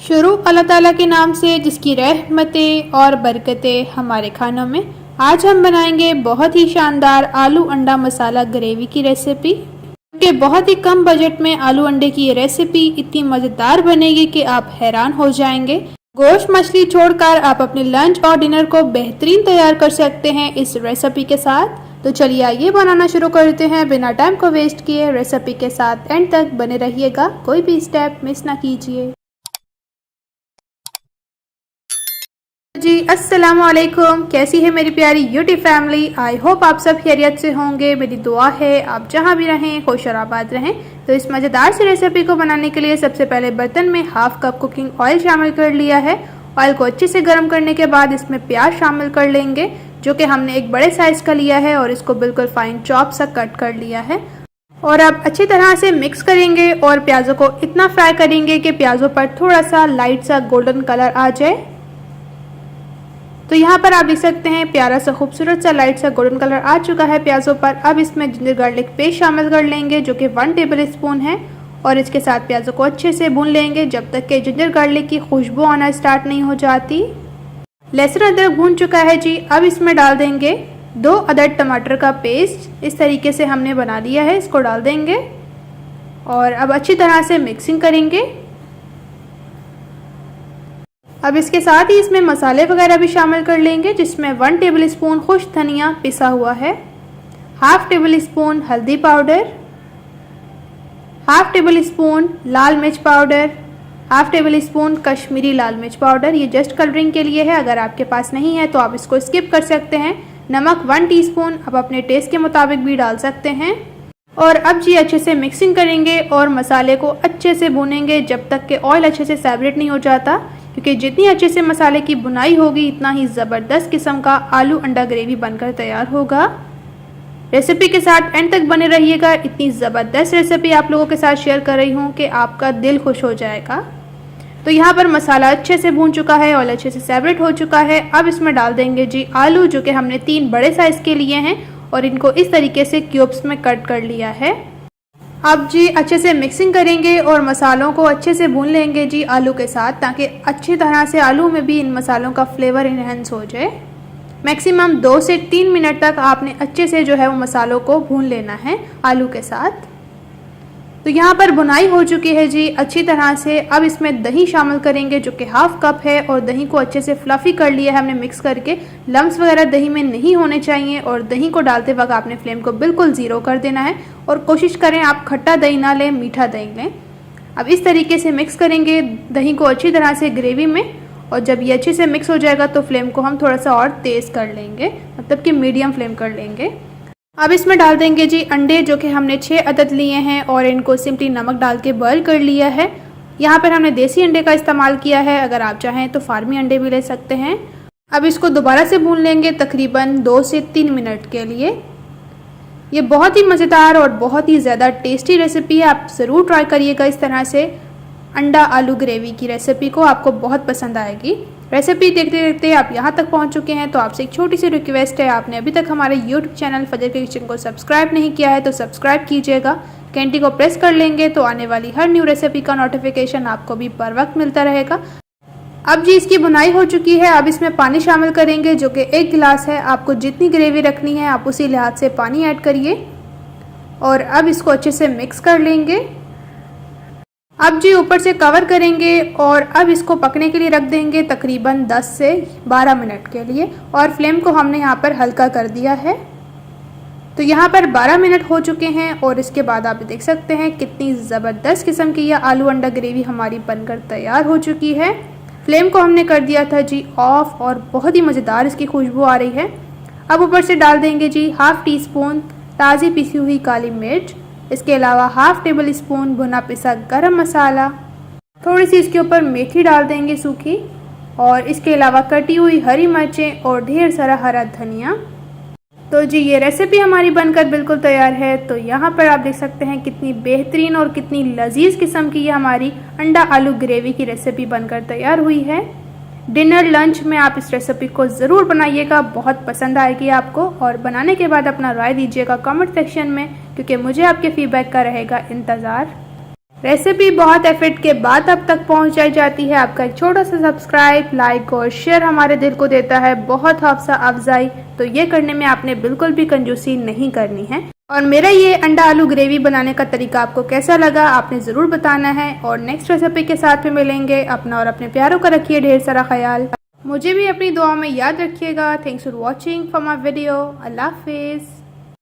शुरू अल्लाह ताला के नाम से जिसकी रहमतें और बरकतें हमारे खानों में। आज हम बनाएंगे बहुत ही शानदार आलू अंडा मसाला ग्रेवी की रेसिपी। कि बहुत ही कम बजट में आलू अंडे की ये रेसिपी इतनी मज़ेदार बनेगी कि आप हैरान हो जाएंगे। गोश्त मछली छोड़कर आप अपने लंच और डिनर को बेहतरीन तैयार कर सकते हैं इस रेसिपी के साथ। तो चलिए आइए बनाना शुरू करते हैं बिना टाइम को वेस्ट किए। रेसिपी के साथ एंड तक बने रहिएगा, कोई भी स्टेप मिस ना कीजिए। जी अस्सलाम वालेकुम, कैसी है मेरी प्यारी यूट्यूब फैमिली। आई होप आप सब खैरियत से होंगे। मेरी दुआ है आप जहां भी रहें खुश और आबाद रहें। तो इस मज़ेदार सी रेसिपी को बनाने के लिए सबसे पहले बर्तन में हाफ कप कुकिंग ऑयल शामिल कर लिया है। ऑयल को अच्छे से गर्म करने के बाद इसमें प्याज शामिल कर लेंगे, जो कि हमने एक बड़े साइज़ का लिया है और इसको बिल्कुल फाइन चॉप सा कट कर लिया है। और अब अच्छी तरह से मिक्स करेंगे और प्याज़ों को इतना फ्राई करेंगे कि प्याज़ों पर थोड़ा सा लाइट सा गोल्डन कलर आ जाए। तो यहाँ पर आप देख सकते हैं प्यारा सा खूबसूरत सा लाइट सा गोल्डन कलर आ चुका है प्याज़ों पर। अब इसमें जिंजर गार्लिक पेस्ट शामिल कर लेंगे, जो कि 1 टेबल स्पून है, और इसके साथ प्याज़ों को अच्छे से भून लेंगे जब तक कि जिंजर गार्लिक की खुशबू आना स्टार्ट नहीं हो जाती। लहसुन अदरक भून चुका है जी। अब इसमें डाल देंगे 2 अदद टमाटर का पेस्ट। इस तरीके से हमने बना लिया है, इसको डाल देंगे और अब अच्छी तरह से मिक्सिंग करेंगे। अब इसके साथ ही इसमें मसाले वगैरह भी शामिल कर लेंगे, जिसमें 1 टेबल स्पून खुश्क धनिया पिसा हुआ है, हाफ टेबल स्पून हल्दी पाउडर, हाफ टेबल स्पून लाल मिर्च powder, half tablespoon Kashmiri लाल मिर्च पाउडर। ये जस्ट कलरिंग के लिए है, अगर आपके पास नहीं है तो आप इसको स्किप कर सकते हैं। नमक 1 टीस्पून, आप अपने टेस्ट के मुताबिक भी डाल सकते हैं। और अब जी अच्छे से मिक्सिंग करेंगे और मसाले को अच्छे से भूनेंगे जब तक कि ऑयल अच्छे से सेपरेट नहीं हो जाता, क्योंकि जितनी अच्छे से मसाले की बुनाई होगी इतना ही ज़बरदस्त किस्म का आलू अंडा ग्रेवी बनकर तैयार होगा। रेसिपी के साथ एंड तक बने रहिएगा। इतनी ज़बरदस्त रेसिपी आप लोगों के साथ शेयर कर रही हूँ कि आपका दिल खुश हो जाएगा। तो यहाँ पर मसाला अच्छे से भून चुका है, ऑयल अच्छे से सेपरेट हो चुका है। अब इसमें डाल देंगे जी आलू, जो कि हमने 3 बड़े साइज़ के लिए हैं और इनको इस तरीके से क्यूब्स में कट कर लिया है। अब जी अच्छे से मिक्सिंग करेंगे और मसालों को अच्छे से भून लेंगे जी आलू के साथ, ताकि अच्छी तरह से आलू में भी इन मसालों का फ्लेवर इन्हेंस हो जाए। मैक्सिमम 2 से 3 मिनट तक आपने अच्छे से जो है वो मसालों को भून लेना है आलू के साथ। तो यहाँ पर भुनाई हो चुकी है जी अच्छी तरह से। अब इसमें दही शामिल करेंगे, जो कि हाफ कप है, और दही को अच्छे से फ्लफ़ी कर लिया है हमने मिक्स करके। लम्स वगैरह दही में नहीं होने चाहिए और दही को डालते वक्त आपने फ्लेम को बिल्कुल ज़ीरो कर देना है और कोशिश करें आप खट्टा दही ना लें, मीठा दही लें। अब इस तरीके से मिक्स करेंगे दही को अच्छी तरह से ग्रेवी में, और जब ये अच्छे से मिक्स हो जाएगा तो फ्लेम को हम थोड़ा सा और तेज़ कर लेंगे, मतलब कि मीडियम फ्लेम कर लेंगे। अब इसमें डाल देंगे जी अंडे, जो कि हमने 6 अदद लिए हैं और इनको सिंपली नमक डाल के बॉयल कर लिया है। यहाँ पर हमने देसी अंडे का इस्तेमाल किया है, अगर आप चाहें तो फार्मी अंडे भी ले सकते हैं। अब इसको दोबारा से भून लेंगे तकरीबन 2 से 3 मिनट के लिए। ये बहुत ही मज़ेदार और बहुत ही ज़्यादा टेस्टी रेसिपी है, आप ज़रूर ट्राई करिएगा इस तरह से। अंडा आलू ग्रेवी की रेसिपी को आपको बहुत पसंद आएगी। रेसिपी देखते देखते आप यहाँ तक पहुँच चुके हैं, तो आपसे एक छोटी सी रिक्वेस्ट है, आपने अभी तक हमारे यूट्यूब चैनल फजर के किचन को सब्सक्राइब नहीं किया है तो सब्सक्राइब कीजिएगा। घंटी को प्रेस कर लेंगे तो आने वाली हर न्यू रेसिपी का नोटिफिकेशन आपको भी बर वक्त मिलता रहेगा। अब जी इसकी बुनाई हो चुकी है। अब इसमें पानी शामिल करेंगे, जो कि 1 गिलास है। आपको जितनी ग्रेवी रखनी है आप उसी लिहाज से पानी ऐड करिए और अब इसको अच्छे से मिक्स कर लेंगे। अब जी ऊपर से कवर करेंगे और अब इसको पकने के लिए रख देंगे तकरीबन 10 से 12 मिनट के लिए, और फ्लेम को हमने यहाँ पर हल्का कर दिया है। तो यहाँ पर 12 मिनट हो चुके हैं और इसके बाद आप देख सकते हैं कितनी ज़बरदस्त किस्म की यह आलू अंडा ग्रेवी हमारी बनकर तैयार हो चुकी है। फ्लेम को हमने कर दिया था जी ऑफ और बहुत ही मज़ेदार इसकी खुशबू आ रही है। अब ऊपर से डाल देंगे जी हाफ टी स्पून ताज़ी पिसी हुई काली मिर्च, इसके अलावा हाफ टेबल स्पून भुना पिसा गरम मसाला, थोड़ी सी इसके ऊपर मेथी डाल देंगे सूखी, और इसके अलावा कटी हुई हरी मिर्चें और ढेर सारा हरा धनिया। तो जी ये रेसिपी हमारी बनकर बिल्कुल तैयार है। तो यहाँ पर आप देख सकते हैं कितनी बेहतरीन और कितनी लजीज किस्म की ये हमारी अंडा आलू ग्रेवी की रेसिपी बनकर तैयार हुई है। डिनर लंच में आप इस रेसिपी को ज़रूर बनाइएगा, बहुत पसंद आएगी आपको। और बनाने के बाद अपना राय दीजिएगा कमेंट सेक्शन में, क्योंकि मुझे आपके फीडबैक का रहेगा इंतज़ार। रेसिपी बहुत एफर्ट के बाद अब तक पहुंचाई जाती है। आपका एक छोटा सा सब्सक्राइब, लाइक और शेयर हमारे दिल को देता है बहुत हौसला अफजाई। तो ये करने में आपने बिल्कुल भी कंजूसी नहीं करनी है। और मेरा ये अंडा आलू ग्रेवी बनाने का तरीका आपको कैसा लगा आपने ज़रूर बताना है। और नेक्स्ट रेसिपी के साथ में मिलेंगे। अपना और अपने प्यारों का रखिए ढेर सारा ख्याल। मुझे भी अपनी दुआ में याद रखिएगा। Thanks for watching for my video. Allah हाफिज़।